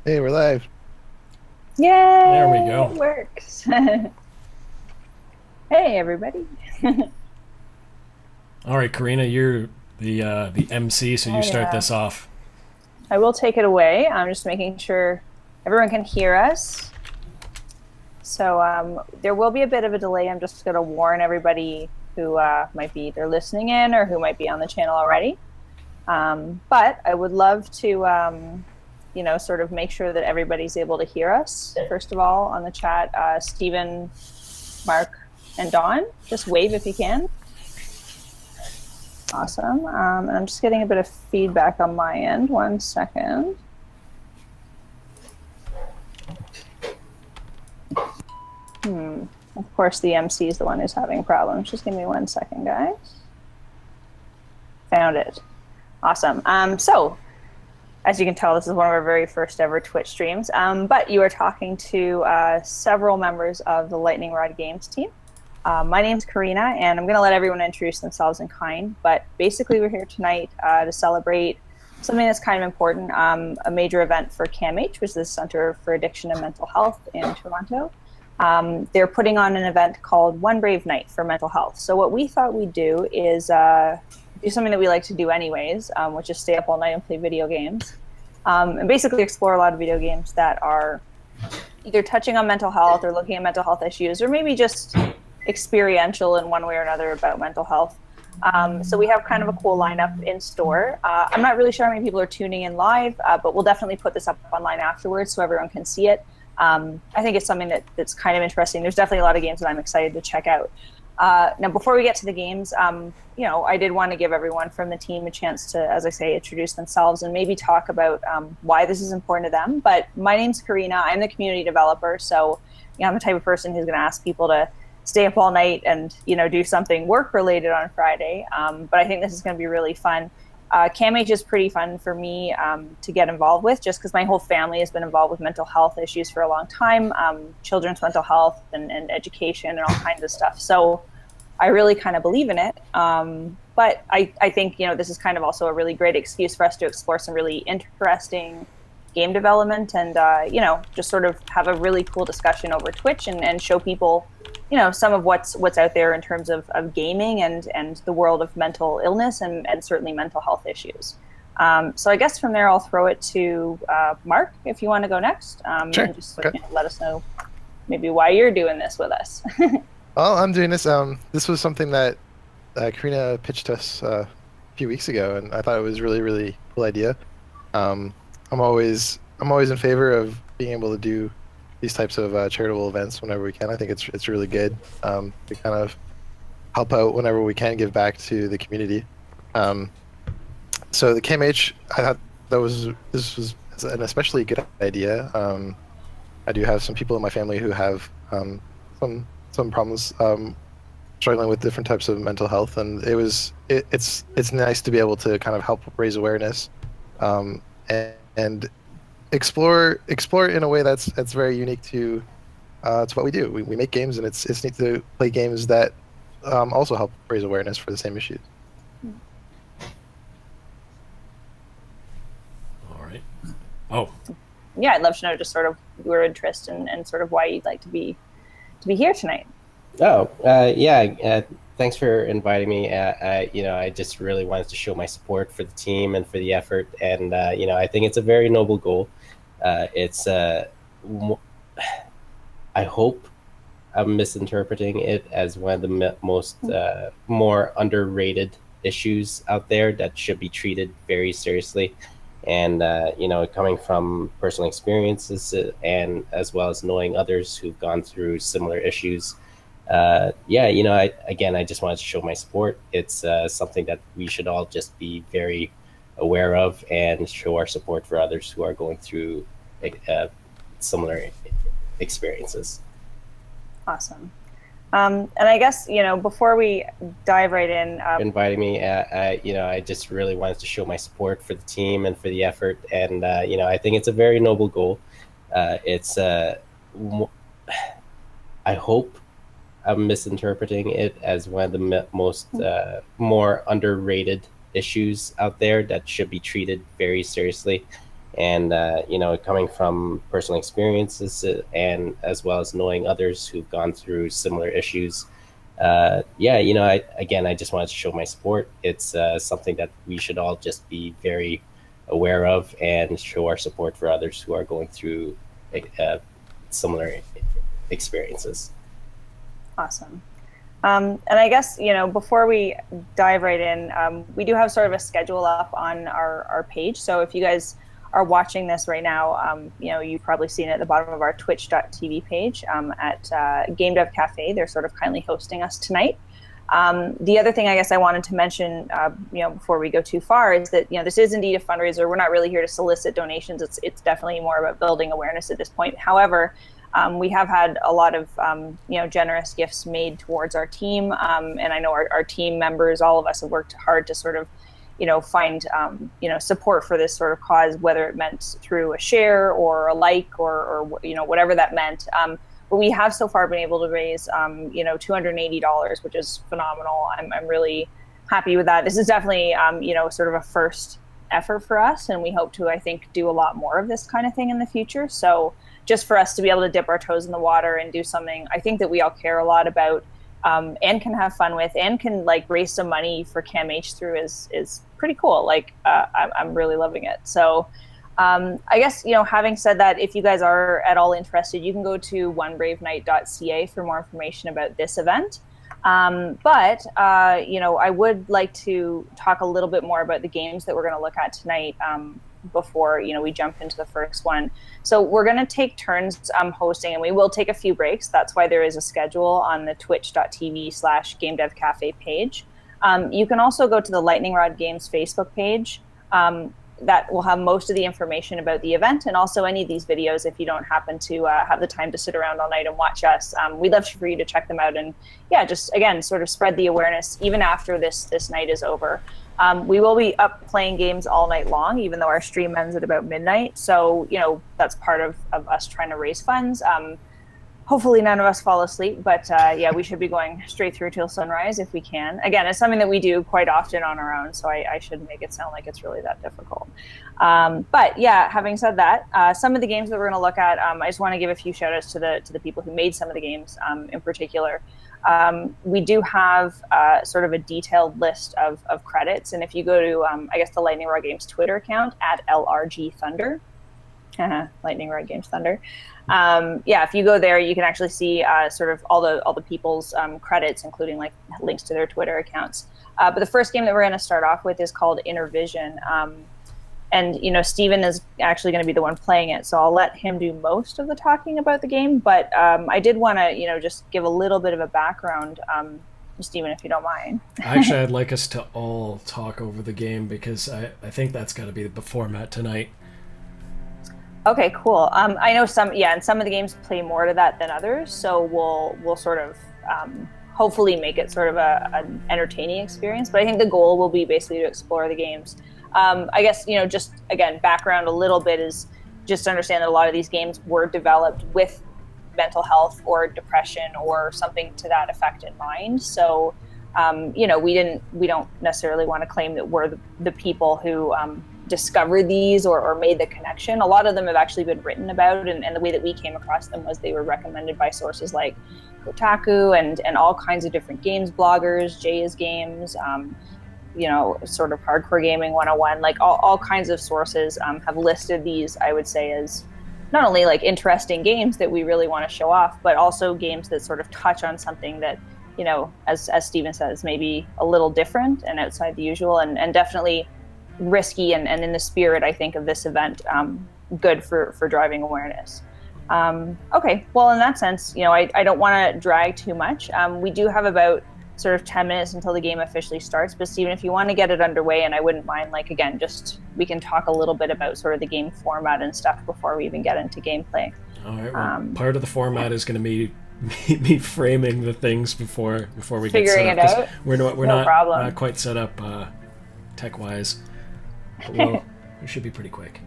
Hey, we're live. There we Yay, it go. works. Hey, everybody. All right, Karina, you're the MC, so you I, start uh, this off. I will take it away. I'm just making sure everyone can hear us. So there will be a bit of a delay. I'm just going to warn everybody who might be either listening in or who might be on the channel already. But I would love to, sort of make sure that everybody's able to hear us. First of all, on the chat, Stephen, Mark, and Dawn, just wave if you can. Awesome. And I'm just getting a bit of feedback on my end. One second. Of course, the MC is the one who's having problems. Just give me 1 second, guys. Found it. Awesome. So, as you can tell, this is one of our very first ever Twitch streams. But you are talking to several members of the Lightning Rod Games team. My name's Karina, and I'm going to let everyone introduce themselves in kind. But basically, we're here tonight to celebrate something that's kind of important, a major event for CAMH, which is the Center for Addiction and Mental Health in Toronto. They're putting on an event called One Brave Night for Mental Health. So what we thought we'd do is do something that we like to do anyways, which is stay up all night and play video games. And basically explore a lot of video games that are either touching on mental health or looking at mental health issues, or maybe just experiential in one way or another about mental health. So we have kind of a cool lineup in store. I'm not really sure how many people are tuning in live, but we'll definitely put this up online afterwards so everyone can see it. I think it's something that's kind of interesting. There's definitely a lot of games that I'm excited to check out. Now, before we get to the games, I did want to give everyone from the team a chance to, as I say, introduce themselves and maybe talk about why this is important to them. But my name's Karina. I'm the community developer. So I'm the type of person who's going to ask people to stay up all night and, do something work related on Friday. But I think this is going to be really fun. CAMH is pretty fun for me to get involved with, just because my whole family has been involved with mental health issues for a long time, children's mental health and education and all kinds of stuff. So I really kind of believe in it. But I think, this is kind of also a really great excuse for us to explore some really interesting game development and, just sort of have a really cool discussion over Twitch and show people, some of what's out there in terms of gaming and the world of mental illness and certainly mental health issues. So I guess from there, I'll throw it to Mark, if you want to go next, Sure. and just Okay. let us know maybe why you're doing this with us. Well, I'm doing this. This was something that Karina pitched us a few weeks ago, and I thought it was really, really cool idea. Um, I'm always in favor of being able to do these types of charitable events whenever we can. I think it's really good to kind of help out whenever we can, give back to the community. Um, so the KMH, I thought this was an especially good idea. I do have some people in my family who have some problems struggling with different types of mental health, and it's nice to be able to kind of help raise awareness and explore in a way that's very unique to what we do. We make games, and it's neat to play games that also help raise awareness for the same issues. All right. Oh, Yeah, I'd love to know just sort of your interest and sort of why you'd like to be here tonight. Oh, yeah. Thanks for inviting me. I just really wanted to show my support for the team and for the effort, and I think it's a very noble goal. It's I hope I'm misinterpreting it as one of the most more underrated issues out there that should be treated very seriously. And coming from personal experiences and as well as knowing others who've gone through similar issues, I just wanted to show my support. It's something that we should all just be very aware of and show our support for others who are going through uh, similar experiences. Awesome. And I guess, before we dive right in, Inviting me. I just really wanted to show my support for the team and for the effort, and I think it's a very noble goal. It's I hope I'm misinterpreting it as one of the most more underrated issues out there that should be treated very seriously. And coming from personal experiences and as well as knowing others who've gone through similar issues, I just wanted to show my support. It's something that we should all just be very aware of and show our support for others who are going through similar experiences. Awesome. And I guess, before we dive right in, we do have sort of a schedule up on our page. So if you guys are watching this right now, you've probably seen it at the bottom of our twitch.tv page at Game Dev Cafe. They're sort of kindly hosting us tonight. The other thing I guess I wanted to mention, before we go too far, is that, this is indeed a fundraiser. We're not really here to solicit donations. It's definitely more about building awareness at this point. However, we have had a lot of, generous gifts made towards our team. And I know our team members, all of us have worked hard to sort of, find, support for this sort of cause, whether it meant through a share or a like or whatever that meant. But we have so far been able to raise, $280, which is phenomenal. I'm really happy with that. This is definitely, sort of a first effort for us. And we hope to, I think, do a lot more of this kind of thing in the future. So just for us to be able to dip our toes in the water and do something I think that we all care a lot about, and can have fun with, and can raise some money for CAMH through is pretty cool. I'm really loving it. So I guess, having said that, if you guys are at all interested, you can go to onebravenight.ca for more information about this event. But I would like to talk a little bit more about the games that we're going to look at tonight, before we jump into the first one. So we're going to take turns hosting, and we will take a few breaks. That's why there is a schedule on the twitch.tv/GameDevCafe page. You can also go to the Lightning Rod Games Facebook page. That will have most of the information about the event, and also any of these videos if you don't happen to have the time to sit around all night and watch us. We'd love for you to check them out, and just again sort of spread the awareness even after this night is over. We will be up playing games all night long, even though our stream ends at about midnight. So that's part of us trying to raise funds. Hopefully none of us fall asleep, but we should be going straight through till sunrise if we can. Again, it's something that we do quite often on our own, so I shouldn't make it sound like it's really that difficult. But having said that, some of the games that we're going to look at, I just want to give a few shout outs to the people who made some of the games in particular. We do have sort of a detailed list of credits, and if you go to, the Lightning Rod Games Twitter account at LRG Thunder, Lightning Rod Games Thunder. If you go there, you can actually see sort of all the people's credits, including links to their Twitter accounts. But the first game that we're going to start off with is called Intervision. And Steven is actually going to be the one playing it, so I'll let him do most of the talking about the game. But I did want to, just give a little bit of a background, Steven, if you don't mind. Actually, I'd like us to all talk over the game because I think that's got to be the format tonight. Okay, cool. I know some of the games play more to that than others, so we'll sort of hopefully make it sort of an entertaining experience. But I think the goal will be basically to explore the games. I guess, just again, background a little bit is just to understand that a lot of these games were developed with mental health or depression or something to that effect in mind. So, we don't necessarily want to claim that we're the people who discovered these or made the connection. A lot of them have actually been written about, and the way that we came across them was they were recommended by sources like Kotaku and all kinds of different games bloggers, Jay's Games, sort of Hardcore Gaming 101, all kinds of sources have listed these, I would say, as not only interesting games that we really want to show off, but also games that sort of touch on something that, as Steven says, maybe a little different and outside the usual, and definitely risky and in the spirit, I think, of this event, good for driving awareness. Okay, well, in that sense, I don't want to drag too much. We do have about sort of 10 minutes until the game officially starts, but Steven, if you want to get it underway, and I wouldn't mind, again, just we can talk a little bit about sort of the game format and stuff before we even get into gameplay. All right, well, part of the format is going to be me framing the things before we get set up. Figuring it out? We're not quite set up tech-wise. Well, it should be pretty quick.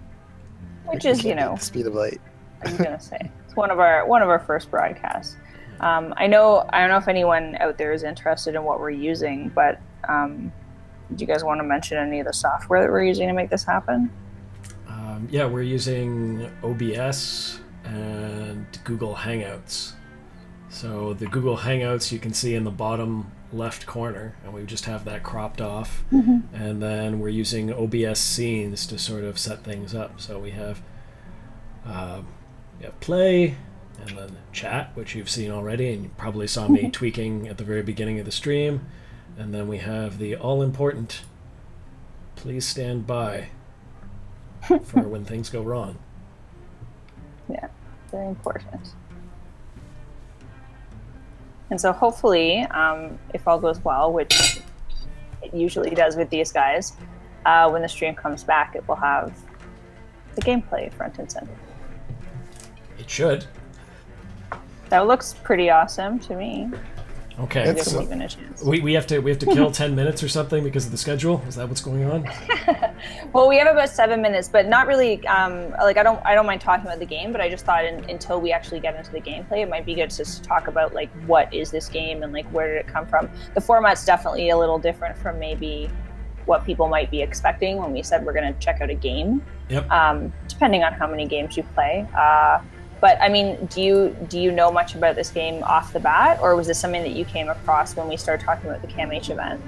Which is, the speed of light. I was gonna say it's one of our first broadcasts. I don't know if anyone out there is interested in what we're using, but do you guys want to mention any of the software that we're using to make this happen? Yeah, we're using OBS and Google Hangouts. So the Google Hangouts you can see in the bottom left corner, and we just have that cropped off. And then we're using OBS scenes to sort of set things up. So we have play, and then chat, which you've seen already, and you probably saw me tweaking at the very beginning of the stream. And then we have the all-important please stand by for when things go wrong. Yeah, very important. And so hopefully, if all goes well, which it usually does with these guys, when the stream comes back, it will have the gameplay front and center. It should. That looks pretty awesome to me. Okay. We have to kill 10 minutes or something because of the schedule. Is that what's going on? Well, we have about 7 minutes, but not really. Like I don't mind talking about the game, but I just thought until we actually get into the gameplay, it might be good to talk about like what is this game and like where did it come from. The format's definitely a little different from maybe what people might be expecting when we said we're going to check out a game. Yep. Depending on how many games you play. But I mean, do you know much about this game off the bat, or was this something that you came across when we started talking about the CAMH event?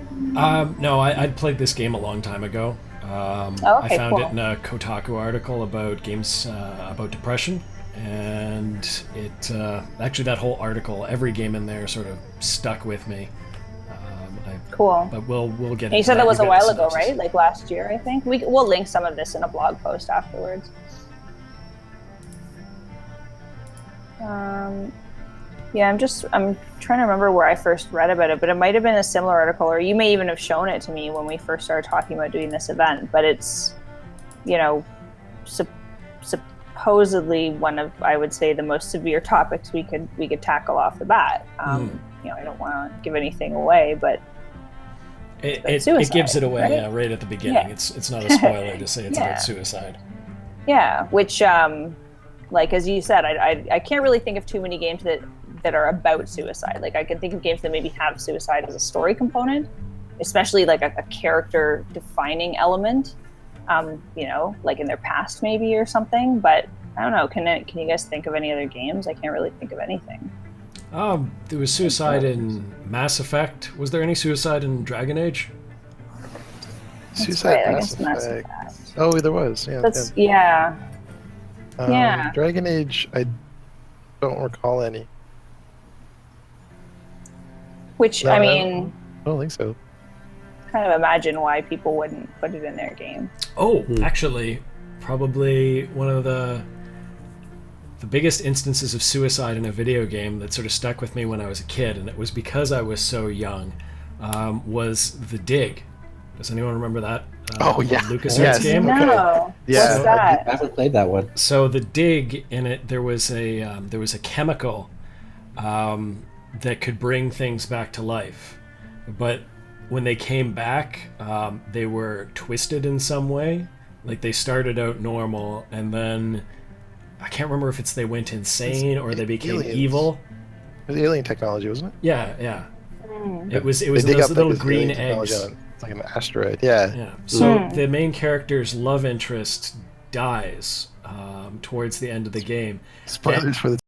No, I'd played this game a long time ago. I found it in a Kotaku article about games about depression, and it actually that whole article, every game in there, sort of stuck with me. Cool. But we'll get. And you said that was a while ago, right? Like last year, I think. We'll link some of this in a blog post afterwards. Yeah, I'm trying to remember where I first read about it, but it might have been a similar article, or you may even have shown it to me when we first started talking about doing this event. But it's, supposedly one of, I would say, the most severe topics we could tackle off the bat. I don't want to give anything away, but it gives it away, right? Yeah, right at the beginning. Yeah. It's not a spoiler to say it's about suicide. Yeah, which. Like, as you said, I can't really think of too many games that are about suicide. Like, I can think of games that maybe have suicide as a story component, especially like a character-defining element, like in their past maybe or something. But I don't know. Can you guys think of any other games? I can't really think of anything. There was suicide in Mass Effect. Was there any suicide in Dragon Age? Suicide Mass Effect. Oh, there was. Yeah. Yeah. Dragon Age, I don't recall any. Which, No, I mean... I don't think so. Kind of imagine why people wouldn't put it in their game. Oh, actually, probably one of the biggest instances of suicide in a video game that sort of stuck with me when I was a kid, and it was because I was so young, was The Dig. Does anyone remember that? LucasArts game? No. Okay. Yeah. What's that? I haven't played that one. So The Dig, in it, there was a chemical that could bring things back to life, but when they came back, they were twisted in some way. Like they started out normal, and then I can't remember if they went insane or they became evil. It was alien technology, wasn't it? Yeah. Mm. It was those little green eggs. It's like an asteroid. Yeah. So the main character's love interest dies towards the end of the game. Spoilers for the